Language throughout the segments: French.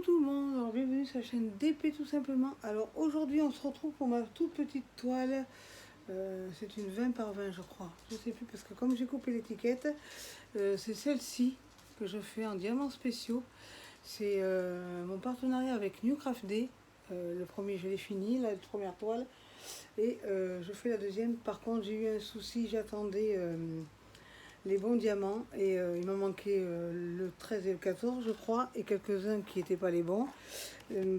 tout le monde, alors bienvenue sur la chaîne DP tout simplement. Alors aujourd'hui on se retrouve pour ma toute petite toile, c'est une 20 par 20 je crois, je sais plus parce que comme j'ai coupé l'étiquette, c'est celle-ci que je fais en diamants spéciaux. C'est mon partenariat avec Newcraft Day, le premier je l'ai fini, la première toile, et je fais la deuxième. Par contre j'ai eu un souci, j'attendais les bons diamants et il m'a manqué le 13 et le 14 je crois, et quelques-uns qui n'étaient pas les bons.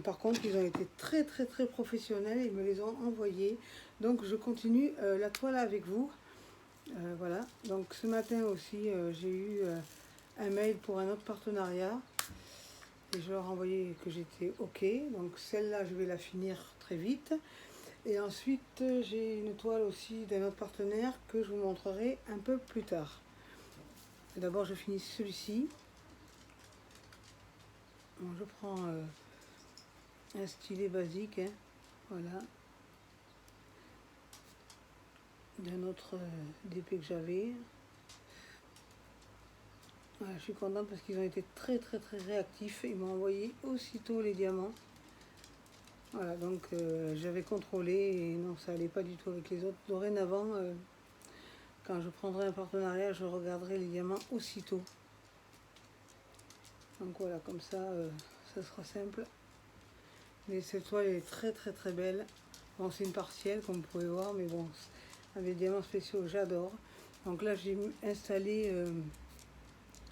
Par contre ils ont été très professionnels, ils me les ont envoyés, donc je continue la toile avec vous. Voilà, donc ce matin aussi j'ai eu un mail pour un autre partenariat et je leur ai envoyé que j'étais ok, donc celle-là je vais la finir très vite. Et ensuite j'ai une toile aussi d'un autre partenaire que je vous montrerai un peu plus tard. D'abord je finis celui-ci. Bon, je prends un stylet basique, hein, voilà, d'un autre DP que j'avais. Voilà, je suis contente parce qu'ils ont été très réactifs. Ils m'ont envoyé aussitôt les diamants. Voilà, donc j'avais contrôlé et non, ça allait pas du tout avec les autres. Dorénavant, quand je prendrai un partenariat, je regarderai les diamants aussitôt. Donc voilà, comme ça, ça sera simple. Mais cette toile est très belle. Bon, c'est une partielle comme vous pouvez voir, mais bon, avec des diamants spéciaux, j'adore. Donc là, j'ai installé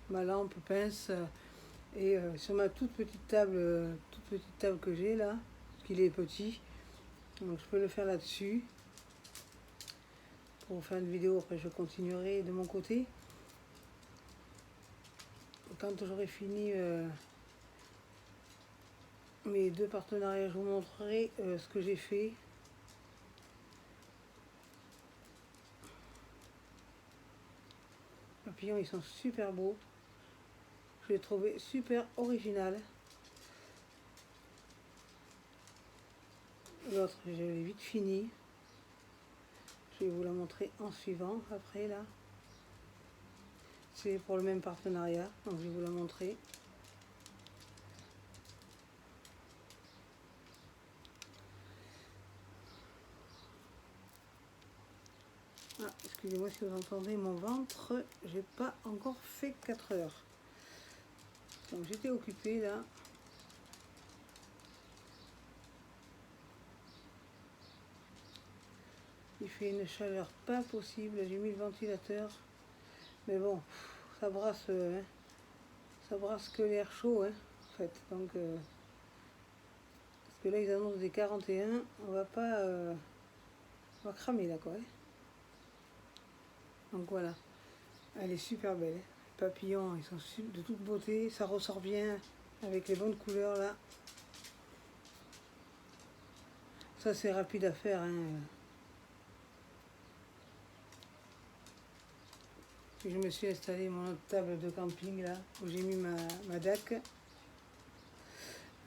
ma lampe pince et sur ma toute petite table que j'ai là, parce qu'il est petit. Donc je peux le faire là-dessus. Pour faire une vidéo, après je continuerai de mon côté. Quand j'aurai fini mes deux partenariats, je vous montrerai ce que j'ai fait. Les papillons, ils sont super beaux. Je l'ai trouvé super original. L'autre, je l'ai vite fini. Je vais vous la montrer en suivant, après là. C'est pour le même partenariat, donc je vais vous la montrer. Ah, excusez-moi si vous entendez mon ventre, j'ai pas encore fait 4 heures. Donc j'étais occupée là. Il fait une chaleur pas possible, j'ai mis le ventilateur. Mais bon, ça brasse, hein, ça brasse que l'air chaud, hein, en fait. Donc, parce que là ils annoncent des 41, on va pas, on va cramer là quoi. Hein. Donc voilà, elle est super belle. Les papillons, ils sont de toute beauté, ça ressort bien avec les bonnes couleurs là. Ça c'est rapide à faire. Hein. Puis je me suis installé mon autre table de camping là, où j'ai mis ma DAC.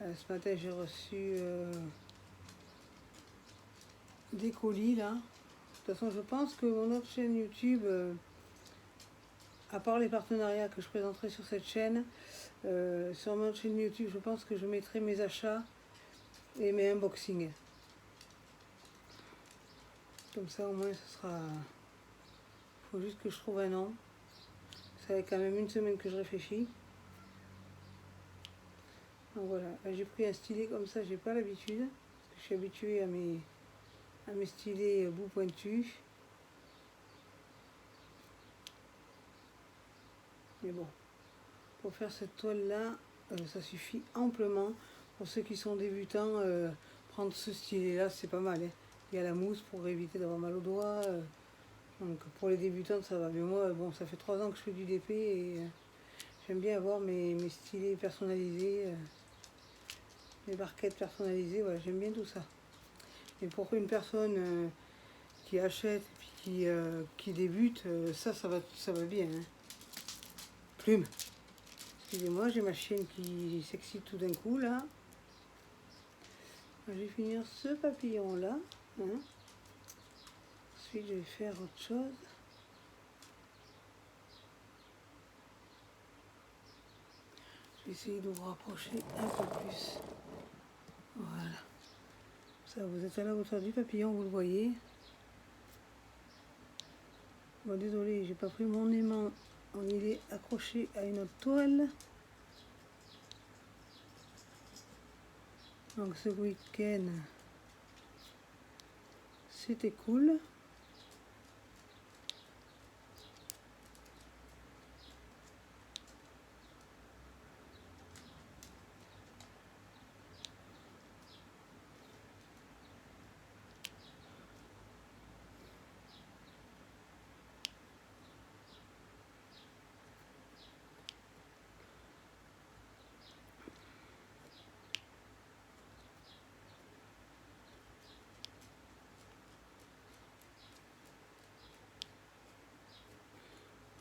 Ce matin j'ai reçu des colis là. De toute façon je pense que mon autre chaîne YouTube, à part les partenariats que je présenterai sur cette chaîne, sur mon chaîne YouTube, je pense que je mettrai mes achats et mes unboxings. Comme ça au moins ce sera... Faut juste que je trouve un nom. Ça fait quand même une semaine que je réfléchis. Donc voilà, j'ai pris un stylet comme ça, j'ai pas l'habitude. Parce que je suis habituée à mes stylets bout pointu. Mais bon, pour faire cette toile là, ça suffit amplement. Pour ceux qui sont débutants, prendre ce stylet là, c'est pas mal. Hein. Il y a la mousse pour éviter d'avoir mal aux doigts. Donc pour les débutants, ça va. Mais moi, bon, ça fait 3 ans que je fais du DP et j'aime bien avoir mes stylets personnalisés, mes barquettes personnalisées. Voilà, j'aime bien tout ça. Et pour une personne qui achète et puis qui débute, ça va bien. Hein. Plume. Excusez-moi, j'ai ma chienne qui s'excite tout d'un coup là. Je vais finir ce papillon là. Hein. Ensuite, je vais faire autre chose. Je essayer de vous rapprocher un peu plus. Voilà. Ça, vous êtes à la hauteur du papillon, vous le voyez. Bon, désolé, j'ai pas pris mon aimant. Il est accroché à une autre toile. Donc ce week-end, c'était cool.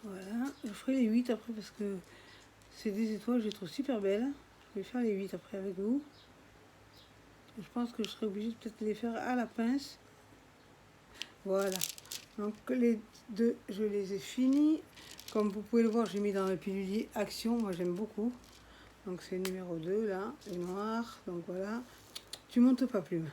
Voilà, je ferai les 8 après parce que c'est des étoiles, je les trouve super belles. Je vais faire les 8 après avec vous. Je pense que je serai obligée de peut-être les faire à la pince. Voilà, donc les deux, je les ai finis. Comme vous pouvez le voir, j'ai mis dans le pilulier Action, moi j'aime beaucoup. Donc c'est le numéro 2 là, les noirs, donc voilà. Tu montes pas plume.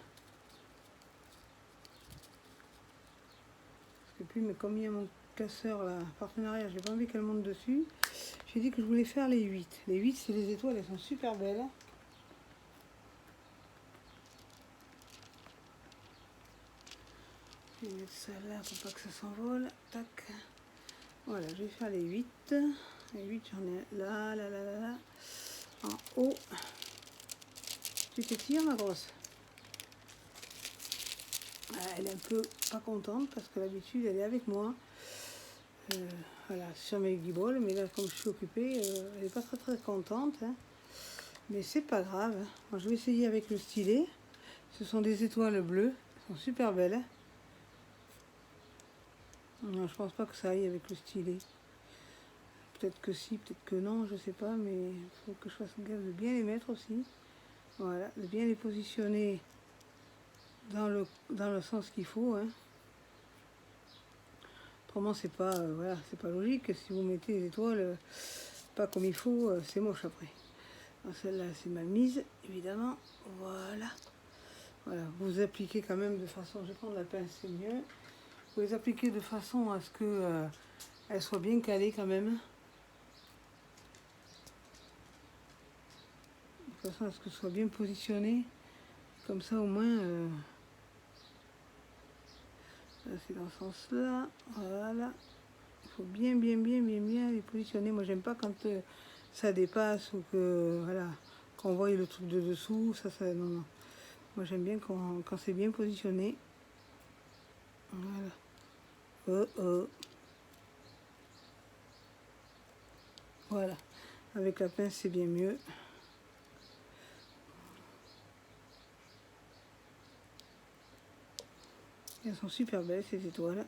Parce que plume, comme il y a mon casseur là, partenariat, j'ai pas envie qu'elle monte dessus. J'ai dit que je voulais faire les 8. Les 8, c'est les étoiles, elles sont super belles. Je vais mettre ça là pour pas que ça s'envole. Tac. Voilà, je vais faire les 8. Les 8, j'en ai là, là, là, là, là. En haut. Tu t'étires, ma grosse? Elle est un peu pas contente parce que d'habitude, elle est avec moi. Voilà, sur mes guibolles. Mais là, comme je suis occupée, elle n'est pas très très contente. Hein. Mais c'est pas grave. Moi, je vais essayer avec le stylet. Ce sont des étoiles bleues. Elles sont super belles. Non, je pense pas que ça aille avec le stylet. Peut-être que si, peut-être que non, je sais pas, mais il faut que je fasse gaffe de bien les mettre aussi. Voilà, de bien les positionner dans le sens qu'il faut. Hein. Autrement, c'est pas, voilà, c'est pas logique. Si vous mettez les étoiles pas comme il faut, c'est moche après. Celle-là, c'est ma mise, évidemment. Voilà. Voilà, vous appliquez quand même de façon, je vais prendre la pince, c'est mieux. Vous les appliquez de façon à ce que elles soient bien calées quand même. De façon à ce que ce soit bien positionné. Comme ça, au moins, c'est dans ce sens-là. Voilà. Il faut bien les positionner. Moi, j'aime pas quand ça dépasse ou que, voilà, qu'on voit le truc de dessous. Ça, non, non. Moi, j'aime bien quand c'est bien positionné. Voilà. Voilà. Avec la pince, c'est bien mieux. Elles sont super belles, ces étoiles.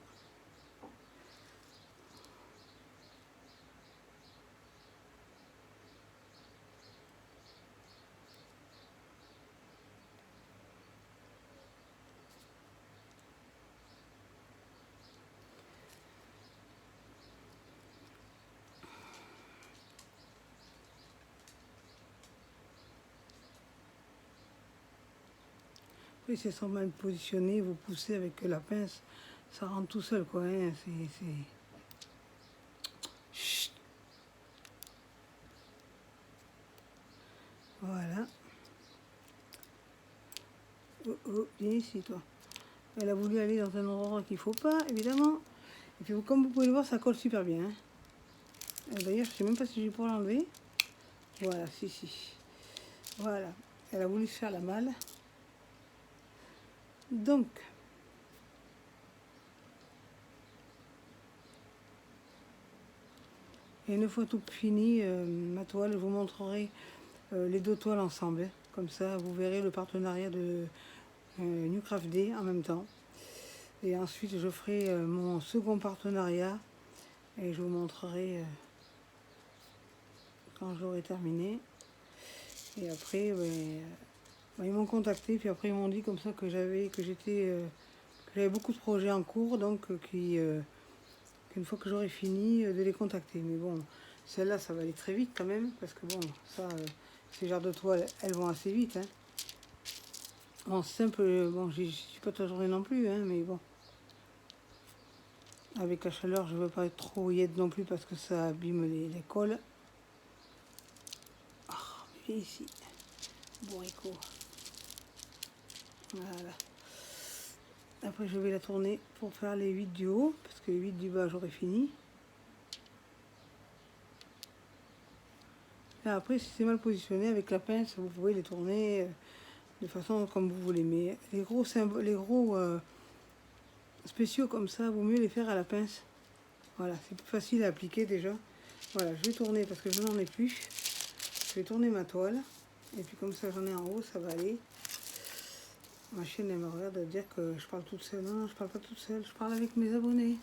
Oui, si elles sont mal positionnées, vous poussez avec la pince, ça rentre tout seul, quoi. Hein. Chut. Voilà. Viens ici, toi. Elle a voulu aller dans un endroit qu'il ne faut pas, évidemment. Et puis, comme vous pouvez le voir, ça colle super bien. Hein. D'ailleurs, je ne sais même pas si je vais pouvoir l'enlever. Voilà, si. Voilà. Elle a voulu se faire la malle. Donc, et une fois tout fini, ma toile, je vous montrerai les deux toiles ensemble. Hein. Comme ça, vous verrez le partenariat de New Craft Day en même temps. Et ensuite, je ferai mon second partenariat et je vous montrerai quand j'aurai terminé. Et après, ils m'ont contacté, puis après ils m'ont dit comme ça que j'avais beaucoup de projets en cours, donc qu'une fois que j'aurai fini, de les contacter. Mais bon, Celle-là, ça va aller très vite quand même, parce que bon, ça, ces genres de toiles, elles vont assez vite. Hein. Bon, simple, bon, j'y suis pas toute la journée non plus, hein, mais bon. Avec la chaleur, je ne veux pas être trop rouillette non plus, parce que ça abîme les cols. Oh, viens ici, bourricot. Voilà. Après, je vais la tourner pour faire les 8 du haut, parce que les 8 du bas, j'aurai fini. Et après, si c'est mal positionné avec la pince, vous pouvez les tourner de façon comme vous voulez. Mais les gros spéciaux comme ça, vaut mieux les faire à la pince. Voilà, c'est plus facile à appliquer déjà. Voilà, je vais tourner parce que je n'en ai plus. Je vais tourner ma toile. Et puis comme ça, j'en ai en haut, ça va aller. Ma chaîne, elle me regarde de dire que je parle toute seule. Non, je parle pas toute seule, je parle avec mes abonnés.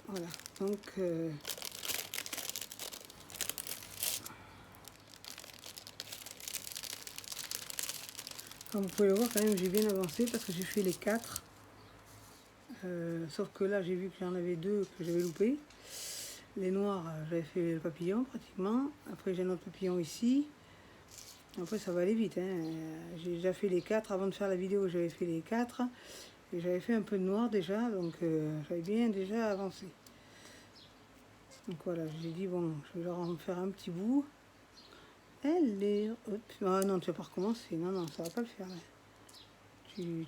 Voilà, donc... comme vous pouvez le voir, quand même, j'ai bien avancé parce que j'ai fait les 4. Sauf que là, j'ai vu qu'il y en avait 2 que j'avais loupé. Les noirs, j'avais fait le papillon pratiquement. Après, j'ai un autre papillon ici. Après, ça va aller vite. Hein. J'ai déjà fait les 4. Avant de faire la vidéo, j'avais fait les 4. Et j'avais fait un peu de noir déjà. Donc, j'avais bien déjà avancé. Donc voilà, j'ai dit, bon, je vais leur en faire un petit bout. Elle est... Hop. Ah non, tu vas pas recommencer. Non, non, ça va pas le faire. Là. Tu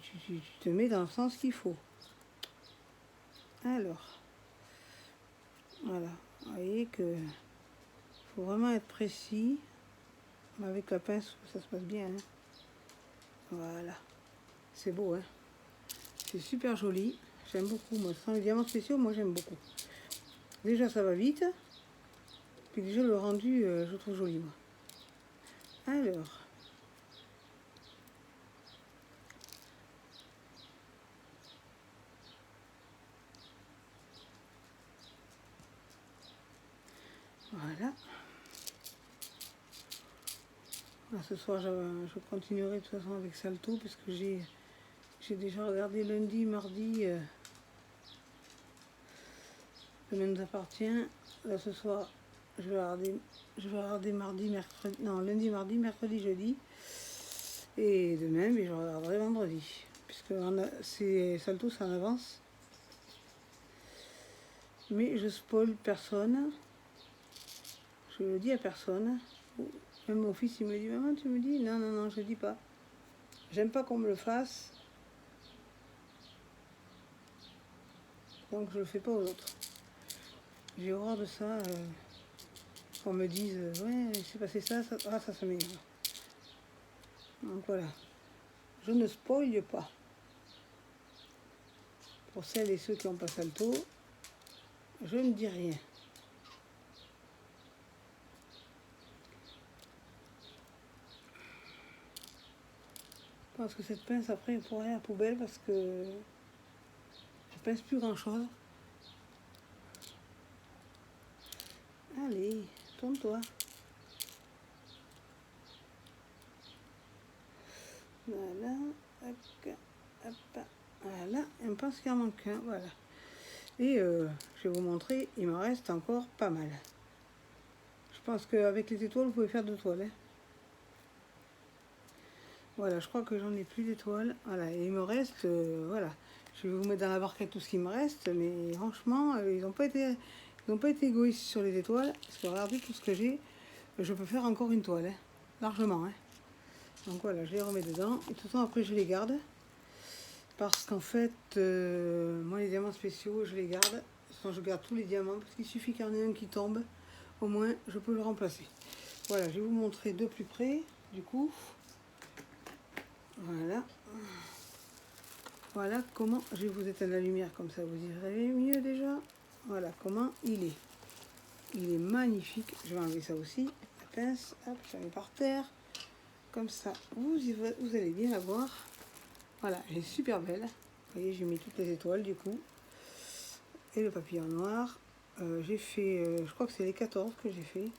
te mets dans le sens qu'il faut. Alors, voilà. Vous voyez que faut vraiment être précis. Avec la pince, ça se passe bien. Hein. Voilà. C'est beau, hein. C'est super joli. J'aime beaucoup. Moi, sans les diamants spéciaux, moi, j'aime beaucoup. Déjà, ça va vite. Puis déjà, le rendu, je le trouve joli, moi. Alors. Voilà. Alors, ce soir, je continuerai de toute façon avec Salto, parce que j'ai déjà regardé lundi, mardi. Le nous appartient. Là, ce soir, je vais regarder mardi, mercredi. Non, lundi, mardi, mercredi, jeudi. Et demain, je regarderai vendredi. Puisque c'est Salto, ça en avance. Mais je spoil personne. Je le dis à personne. Même mon fils, il me dit, maman, tu me dis? Non, non, non, je dis pas. J'aime pas qu'on me le fasse. Donc, je le fais pas aux autres. J'ai horreur de ça. Qu'on me dise, ouais, il s'est passé ça, ça m'énerve. Donc voilà. Je ne spoile pas. Pour celles et ceux qui n'ont pas Salto, je ne dis rien. Je pense que cette pince, après, elle pourrait aller à la poubelle parce que je pince plus grand chose. Allez, tourne-toi. Voilà, hop, hop, voilà, je pense qu'il en manque un, voilà. Et je vais vous montrer, il m'en reste encore pas mal. Je pense qu'avec les étoiles, vous pouvez faire 2 toiles. Hein. Voilà, je crois que j'en ai plus d'étoiles. Voilà, et il me reste, voilà. Je vais vous mettre dans la barquette tout ce qui me reste, mais franchement, ils n'ont pas été égoïstes sur les étoiles. Parce que regardez tout ce que j'ai, je peux faire encore une toile, hein, largement. Hein. Donc voilà, je les remets dedans. Et de toute façon, après, je les garde. Parce qu'en fait, moi, les diamants spéciaux, je les garde. De toute façon, je garde tous les diamants. Parce qu'il suffit qu'il y en ait un qui tombe. Au moins, je peux le remplacer. Voilà, je vais vous montrer de plus près, du coup. Voilà. Voilà comment, je vais vous éteindre la lumière, comme ça vous y verrez mieux déjà. Voilà comment il est. Il est magnifique. Je vais enlever ça aussi. La pince, hop, je la mets par terre. Comme ça, vous allez bien la voir. Voilà, elle est super belle. Vous voyez, j'ai mis toutes les étoiles du coup. Et le papillon noir. J'ai fait, je crois que c'est les 14 que j'ai fait.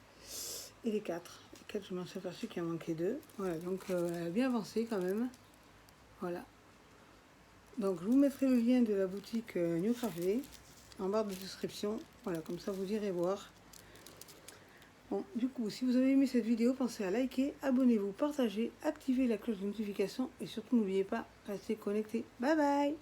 Et les 4. Les 4, je m'en suis aperçu qu'il en manquait 2. Voilà, donc elle a bien avancé quand même. Voilà. Donc je vous mettrai le lien de la boutique New Craft V en barre de description. Voilà, comme ça vous irez voir. Bon, du coup, si vous avez aimé cette vidéo, pensez à liker, abonnez-vous, partagez, activez la cloche de notification et surtout n'oubliez pas, restez connectés. Bye bye!